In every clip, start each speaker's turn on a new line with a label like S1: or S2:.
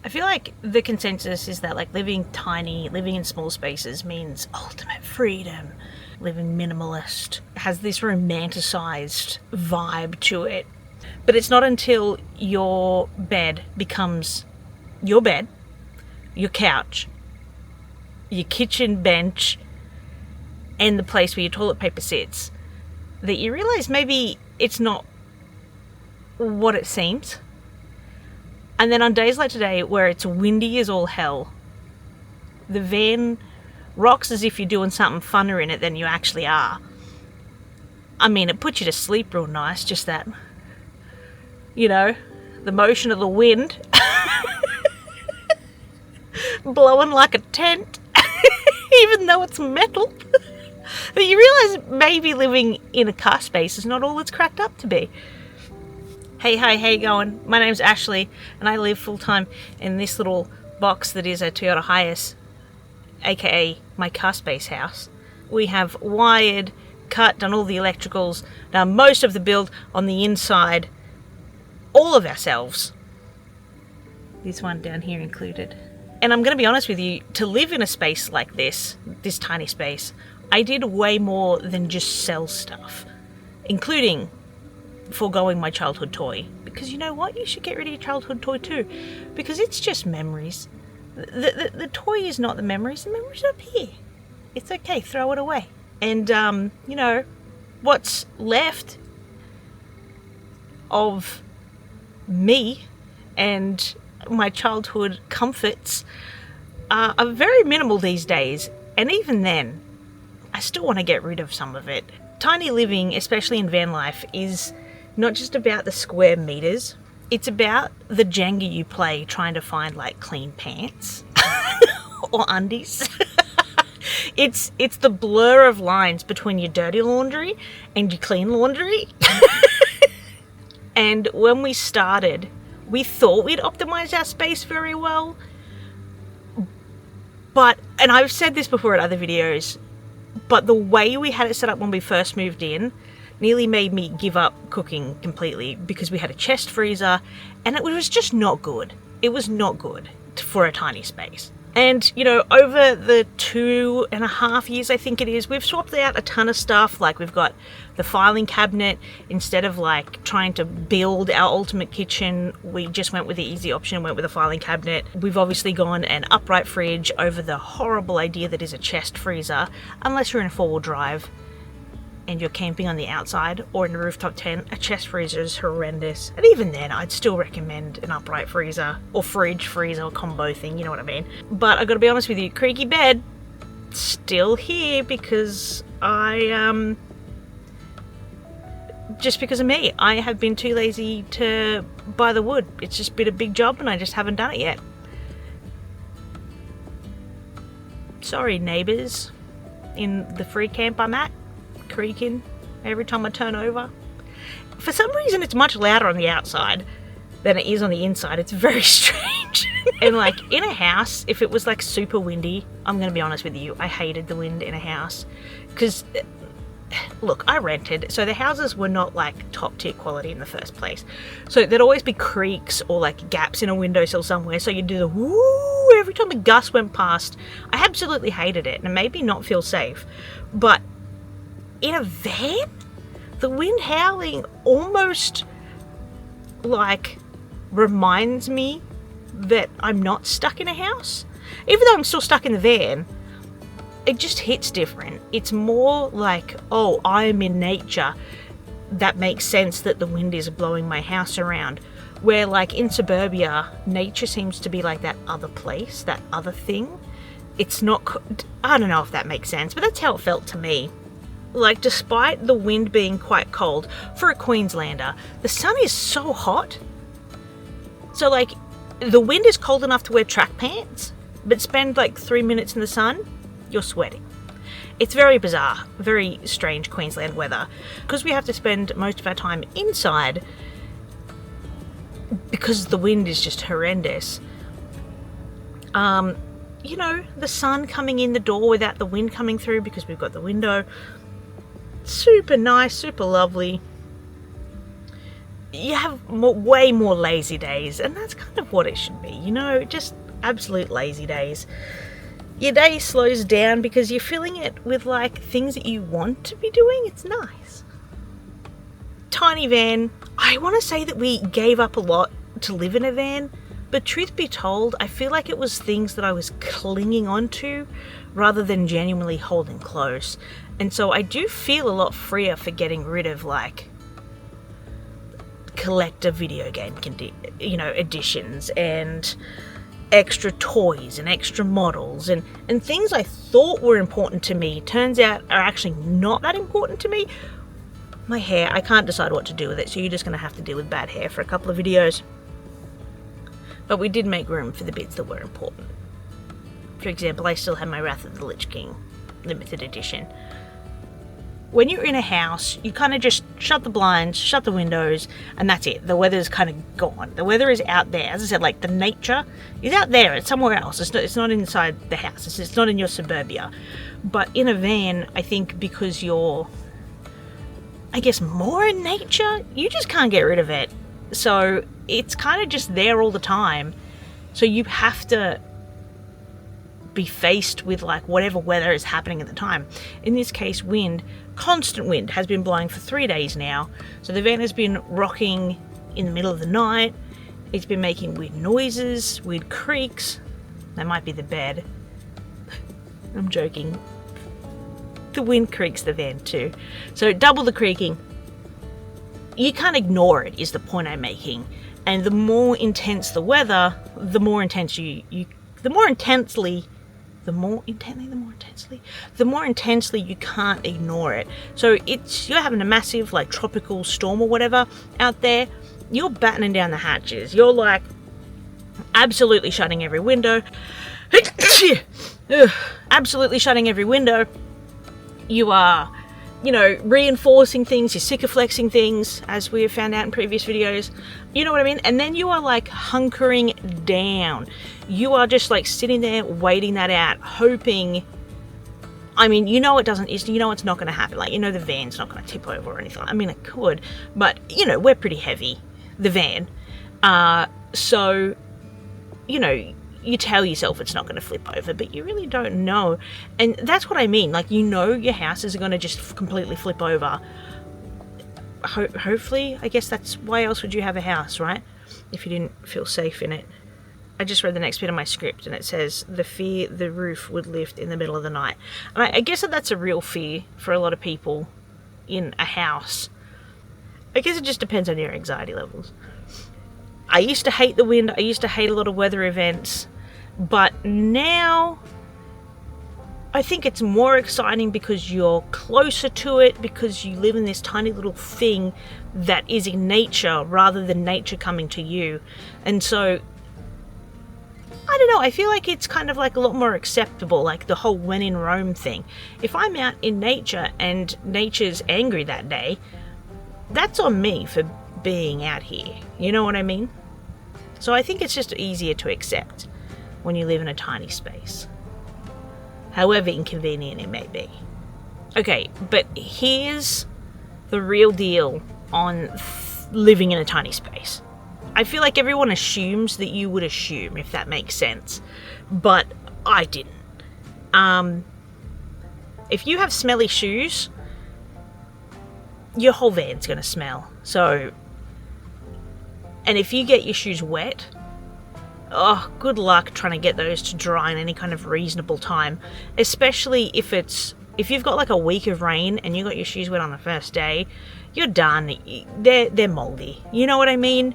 S1: I feel like the consensus is that like living in small spaces means ultimate freedom. Living minimalist has this romanticized vibe to it. But it's not until your bed becomes your bed, your couch, your kitchen bench, and the place where your toilet paper sits that you realise maybe it's not what it seems. And then on days like today where it's windy as all hell, the van rocks as if you're doing something funner in it than you actually are. I mean, it puts you to sleep real nice, just that, you know, the motion of the wind blowing like a tent, even though it's metal. But you realise maybe living in a car space is not all it's cracked up to be. Hey, hi, how you going? My name's Ashley, and I live full-time in this little box that is a Toyota Hiace, aka my car space house. We have wired, cut, done all the electricals, done most of the build on the inside, all of ourselves. This one down here included. And I'm going to be honest with you, to live in a space like this tiny space, I did way more than just sell stuff, including foregoing my childhood toy. Because you know what? You should get rid of your childhood toy too, because it's just memories. The toy is not the memories are up here. It's okay, throw it away. And, you know, what's left of me and my childhood comforts are very minimal these days. And even then, I still want to get rid of some of it. Tiny living, especially in van life, is not just about the square meters. It's about the Jenga you play trying to find like clean pants or undies. It's the blur of lines between your dirty laundry and your clean laundry. And when we started, we thought we'd optimize our space very well. But, and I've said this before in other videos, but the way we had it set up when we first moved in nearly made me give up cooking completely, because we had a chest freezer and it was just not good. It was not good for a tiny space. And, you know, over the 2.5 years, I think it is, we've swapped out a ton of stuff. Like, we've got the filing cabinet. Instead of like trying to build our ultimate kitchen, we just went with the easy option and went with a filing cabinet. We've obviously gone an upright fridge over the horrible idea that is a chest freezer, unless you're in a 4-wheel drive and you're camping on the outside or in a rooftop tent. A chest freezer is horrendous. And even then, I'd still recommend an upright freezer or fridge freezer or combo thing, you know what I mean? But I gotta be honest with you, creaky bed, still here because just because of me. I have been too lazy to buy the wood. It's just been a big job and I just haven't done it yet. Sorry, neighbours in the free camp I'm at, creaking every time I turn over. For some reason it's much louder on the outside than it is on the inside. It's very strange. And like in a house, if it was like super windy, I'm gonna be honest with you, I hated the wind in a house. Because look, I rented, so the houses were not like top tier quality in the first place. So there'd always be creaks or like gaps in a windowsill somewhere, so you'd do the whoo every time a gust went past. I absolutely hated it, and it made me not feel safe. But in a van, the wind howling almost like reminds me that I'm not stuck in a house. Even though I'm still stuck in the van, it just hits different. It's more like, oh, I'm in nature. That makes sense that the wind is blowing my house around. Where like in suburbia, nature seems to be like that other place, that other thing. It's not, I don't know if that makes sense, but that's how it felt to me. Like, despite the wind being quite cold, for a Queenslander, the sun is so hot. So like, the wind is cold enough to wear track pants, but spend like 3 minutes in the sun, you're sweating. It's very bizarre, very strange Queensland weather. Because we have to spend most of our time inside, because the wind is just horrendous. You know, the sun coming in the door without the wind coming through because we've got the window. Super nice, super lovely. you have way more lazy days, and that's kind of what it should be, you know, just absolute lazy days. Your day slows down because you're filling it with like things that you want to be doing. It's nice. Tiny van. I want to say that we gave up a lot to live in a van, but truth be told, I feel like it was things that I was clinging on to rather than genuinely holding close. And so I do feel a lot freer for getting rid of like collector video game editions and extra toys and extra models and things I thought were important to me turns out are actually not that important to me. My hair, I can't decide what to do with it, so you're just going to have to deal with bad hair for a couple of videos. But we did make room for the bits that were important. For example, I still have my Wrath of the Lich King limited edition. When you're in a house, you kind of just shut the blinds, shut the windows, and that's it. The weather's kind of gone. The weather is out there. As I said, like the nature is out there. It's somewhere else. It's not inside the house. It's not in your suburbia. But in a van, I think because you're, I guess, more in nature, you just can't get rid of it. So it's kind of just there all the time. So you have to be faced with like whatever weather is happening at the time. In this case, wind. Constant wind has been blowing for 3 days now. So the van has been rocking in the middle of the night. It's been making weird noises, weird creaks. That might be the bed. I'm joking. The wind creaks the van too. So double the creaking. You can't ignore it is the point I'm making. And the more intense the weather, the more intensely you can't ignore it. So you're having a massive like tropical storm or whatever out there, you're battening down the hatches. You're like absolutely shutting every window. Absolutely shutting every window. You are, reinforcing things, you're sycophilexing things, as we have found out in previous videos. You know what I mean? And then you are like hunkering down. You are just like sitting there waiting that out, hoping. I mean, it's not going to happen. Like, the van's not going to tip over or anything. I mean, it could, but we're pretty heavy, the van. So, you tell yourself it's not going to flip over, but you really don't know. And that's what I mean. Like, your houses are going to just completely flip over. Hopefully, I guess that's why else would you have a house, right? If you didn't feel safe in it. I just read the next bit of my script and it says the fear the roof would lift in the middle of the night. And I guess that's a real fear for a lot of people in a house. I guess it just depends on your anxiety levels. I used to hate the wind. I used to hate a lot of weather events. But now I think it's more exciting because you're closer to it, because you live in this tiny little thing that is in nature rather than nature coming to you. And so, I don't know, I feel like it's kind of like a lot more acceptable, like the whole when in Rome thing. If I'm out in nature and nature's angry that day, that's on me for being out here. You know what I mean? So I think it's just easier to accept when you live in a tiny space, however inconvenient it may be. Okay, but here's the real deal on living in a tiny space. I feel like everyone assumes that you would assume, if that makes sense, but I didn't. If you have smelly shoes, your whole van's gonna smell. So, and if you get your shoes wet, oh, good luck trying to get those to dry in any kind of reasonable time, especially if you've got like a week of rain and you got your shoes wet on the first day, you're done. They're moldy. You know what I mean?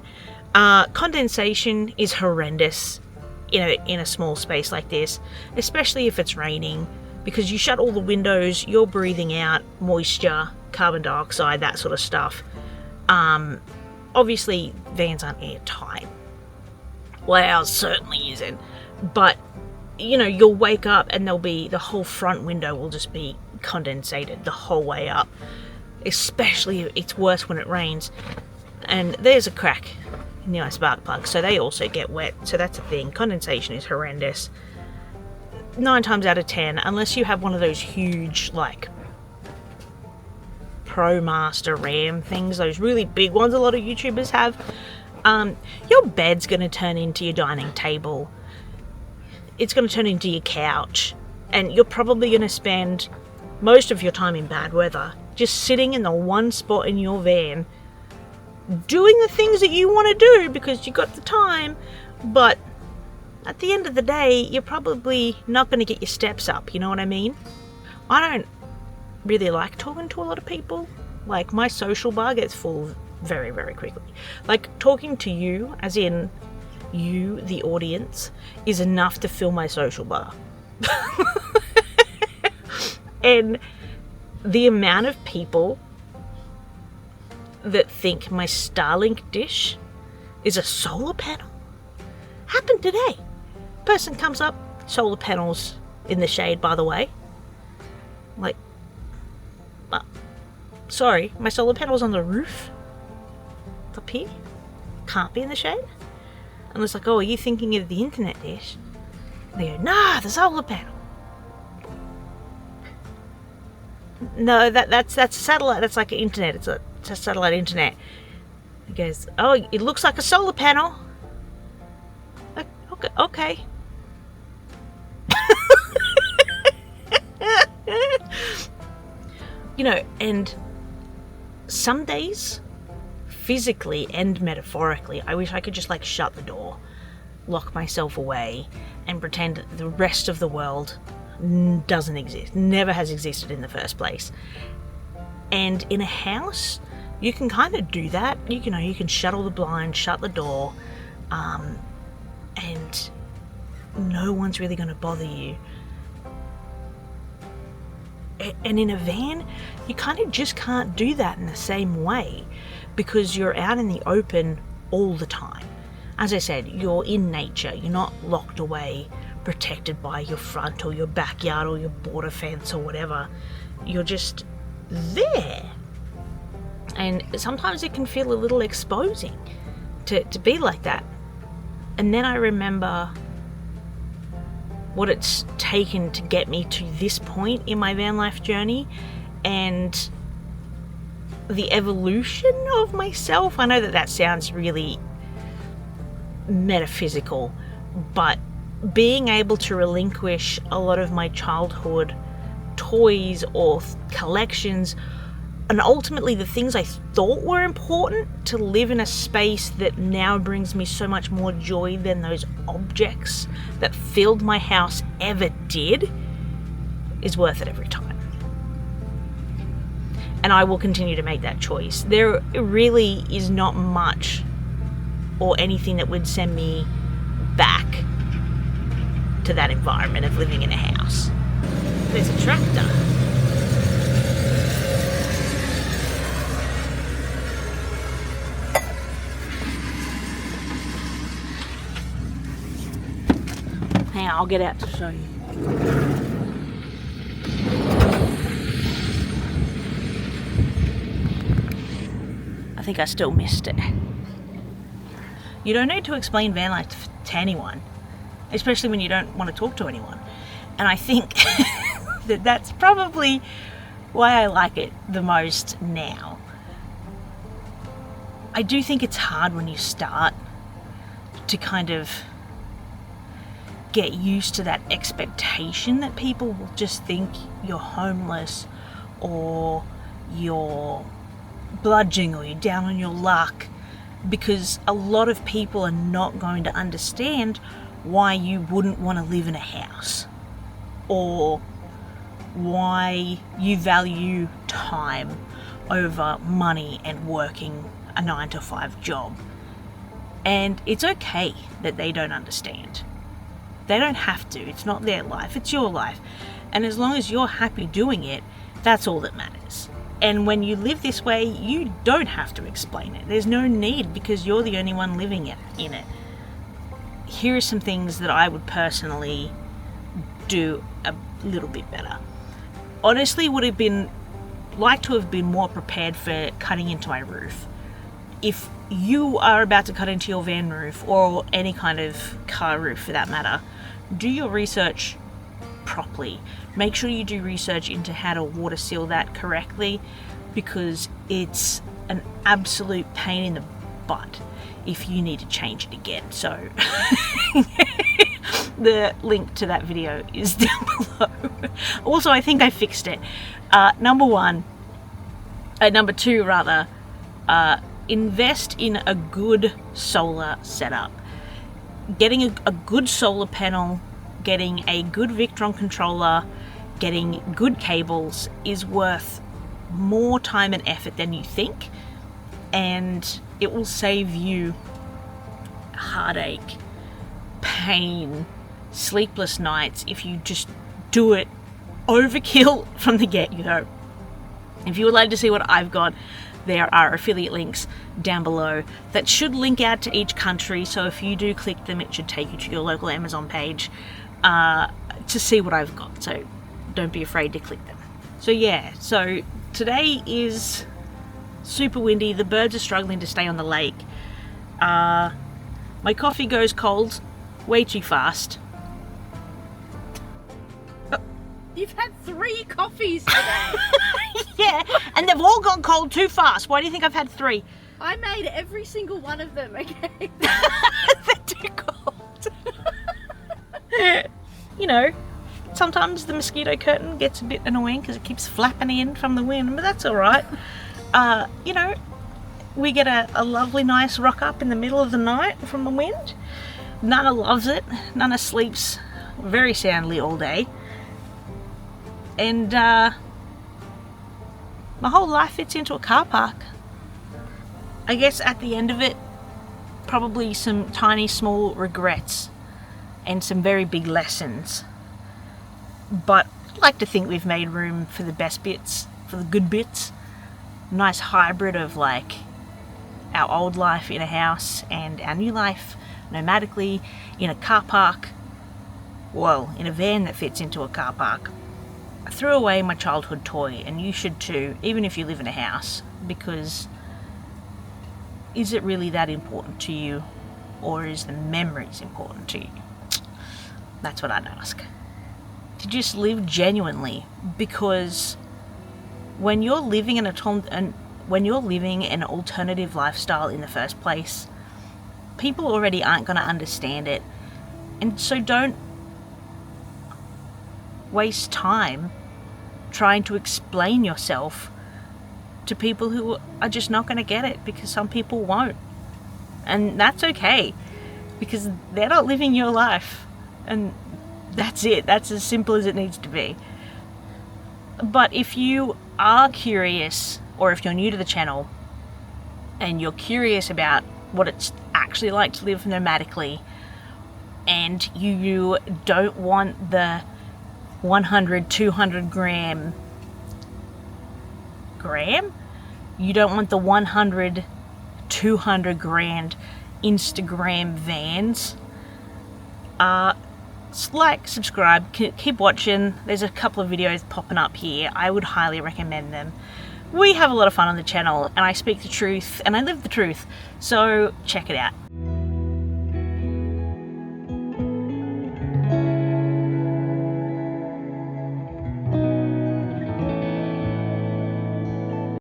S1: Condensation is horrendous in a small space like this, especially if it's raining, because you shut all the windows, you're breathing out moisture, carbon dioxide, that sort of stuff. Obviously, vans aren't airtight. Well, ours certainly isn't. But, you'll wake up and the whole front window will just be condensated the whole way up. Especially, it's worse when it rains. And there's a crack in the spark plug, so they also get wet. So that's a thing. Condensation is horrendous. 9 times out of 10, unless you have one of those huge, like, ProMaster RAM things, those really big ones a lot of YouTubers have, your bed's going to turn into your dining table. It's going to turn into your couch. And you're probably going to spend most of your time in bad weather just sitting in the one spot in your van doing the things that you want to do because you got the time. But at the end of the day, you're probably not going to get your steps up, you know what I mean? I don't really like talking to a lot of people. Like, my social bar gets full very, very quickly. Like, talking to you, as in you, the audience, is enough to fill my social bar. And the amount of people that think my Starlink dish is a solar panel happened today. Person comes up, solar panels in the shade, by the way. Like, sorry, my solar panel's on the roof. It's up here. Can't be in the shade. And it's like, oh, are you thinking of the internet dish? And they go, nah, the solar panel. No, that's a satellite. That's like an internet. It's a satellite internet. He goes, oh, it looks like a solar panel. Like, okay. You know, and some days, physically and metaphorically, I wish I could just like shut the door, lock myself away, and pretend the rest of the world doesn't exist, never has existed in the first place. And in a house, you can kind of do that. You can shut all the blinds, shut the door, and no one's really going to bother you. And in a van, you kind of just can't do that in the same way because you're out in the open all the time. As I said, you're in nature. You're not locked away, protected by your front or your backyard or your border fence or whatever. You're just there. And sometimes it can feel a little exposing to be like that. And then I remember what it's taken to get me to this point in my van life journey and the evolution of myself. I know that sounds really metaphysical, but being able to relinquish a lot of my childhood toys or collections, and ultimately the things I thought were important to live in a space that now brings me so much more joy than those objects that filled my house ever did, is worth it every time. And I will continue to make that choice. There really is not much or anything that would send me back to that environment of living in a house. There's a tractor. Hang on, I'll get out to show you. I think I still missed it. You don't need to explain van life to anyone, especially when you don't want to talk to anyone. And I think that's probably why I like it the most now. I do think it's hard when you start to kind of get used to that expectation that people will just think you're homeless or you're bludging or you're down on your luck, because a lot of people are not going to understand why you wouldn't want to live in a house or why you value time over money and working a 9-to-5 job. And it's okay that they don't understand. They don't have to. It's not their life, it's your life. And as long as you're happy doing it, that's all that matters. And when you live this way, you don't have to explain it. There's no need, because you're the only one living in it. Here are some things that I would personally do a little bit better. Honestly, would have been like to have been more prepared for cutting into my roof. If you are about to cut into your van roof, or any kind of car roof for that matter, do your research properly. Make sure you do research into how to water seal that correctly. because it's an absolute pain in the butt if you need to change it again. So the link to that video is down below. Also, I think I fixed it. Number two rather, invest in a good solar setup. Getting a good solar panel, getting a good Victron controller, getting good cables is worth more time and effort than you think, and it will save you heartache, pain, sleepless nights if you just do it overkill from the get-go. If you would like to see what I've got, there are affiliate links down below that should link out to each country, so if you do click them, it should take you to your local Amazon page to see what I've got, so don't be afraid to click them. So yeah, so today is super windy, the birds are struggling to stay on the lake. My coffee goes cold way too fast.
S2: You've had 3 coffees today.
S1: Yeah, and they've all gone cold too fast. Why do you think I've had 3?
S2: I made every single one of them, okay?
S1: They're too cold. You know, sometimes the mosquito curtain gets a bit annoying because it keeps flapping in from the wind, but that's all right. You know, we get a lovely nice rock up in the middle of the night from the wind. Nana loves it. Nana sleeps very soundly all day. And my whole life fits into a car park. I guess at the end of it, probably some tiny small regrets and some very big lessons. But I'd like to think we've made room for the best bits, for the good bits. Nice hybrid of like our old life in a house and our new life nomadically in a car park. Well, in a van that fits into a car park. I threw away my childhood toy, and you should too, even if you live in a house, because is it really that important to you, or is the memories important to you? That's what I'd ask. To just live genuinely, because when you're living an alternative lifestyle in the first place, people already aren't going to understand it, and so don't waste time trying to explain yourself to people who are just not going to get it, because some people won't, and that's okay, because they're not living your life, and that's it. That's as simple as it needs to be. But if you are curious, or if you're new to the channel and you're curious about what it's actually like to live nomadically, and you don't want the 100, 200 gram? You don't want the 100, 200 grand Instagram vans? Like, subscribe, keep watching. There's a couple of videos popping up here. I would highly recommend them. We have a lot of fun on the channel, and I speak the truth, and I live the truth, so check it out.